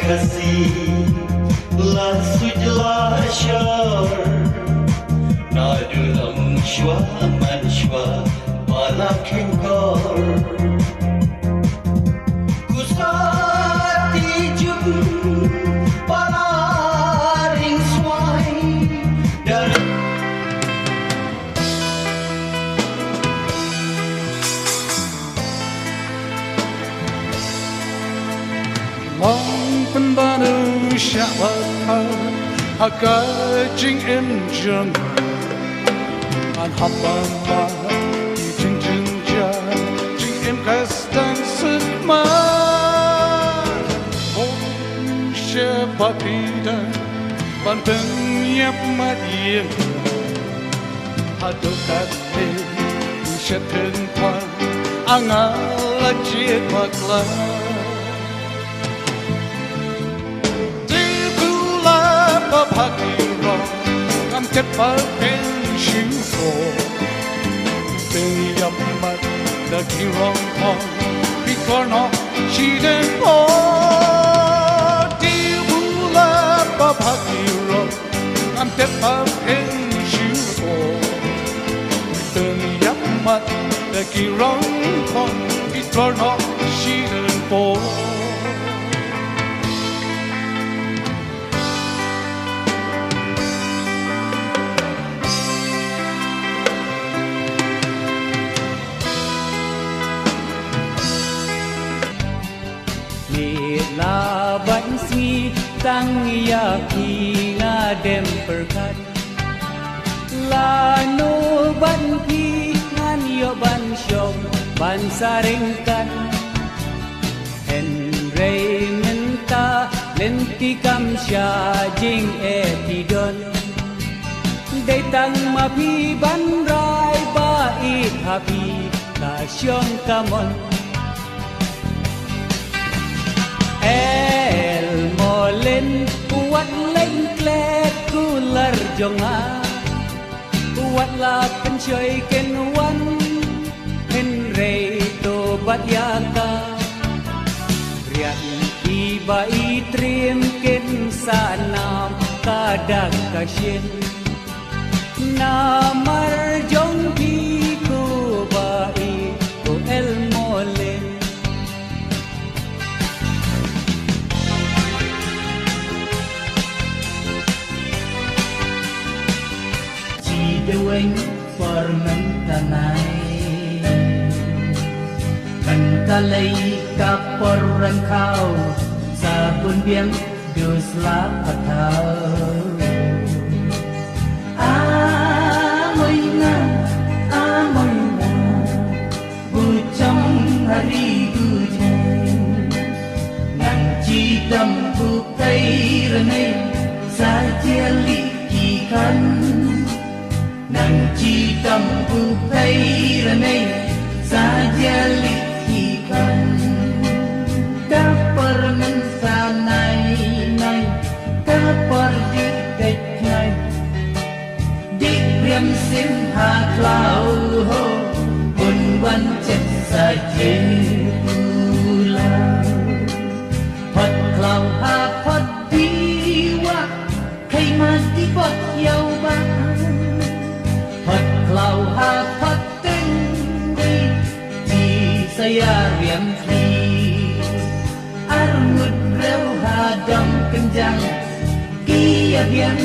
kasih la sujla shar na dulam shwa man shwa wala khinkor kusati jum palaring swai dar Long phân banu shabbat haka jing em jung an habban ma jing jing ja jing em kastan sut ma om shabapida ban pen yap ma yin hadokat te shatun pa angala jit makla I'm kết phá bên chiếu phổ bên dập mặt đã kỳ rong thong vì con họ chỉ đến ô tiêu bù la ba ba kỳ rong I'm kết phá bên chiếu phổ bên dập mặt đã kỳ rong thong vì con họ chỉ đến ô la ban si tang ya ki nga dem perkat la no ban pi ngan yo ban shom ban saringkan en reimenta lenti kam sha jing e ti don dei tang ma pi ban rai ba i happy la shom kamon El molen kuat lengklet kular jonga kuat la pencoy ken wan henre to batyaka riat iba itrim ken sanam kadak kasyen namar jong pi ku bai ku el molen Doing for mentanai Mentalai kaporan kau Sabun biang dusla patau Amoy na Bucang hari gujay Nang cidam bukai renai Sajali ikan Nang citam bukai renai saja likikan Kapar mensanai nai kapar jutek nai Dikriam sim haklau ho Pun wancet saja pulau Pot klau ha pot diwa Kai mati pot yau bang Phật lao ha Phật tinh đi chỉ saya riam thi armut reu ha dam kenjang kia riam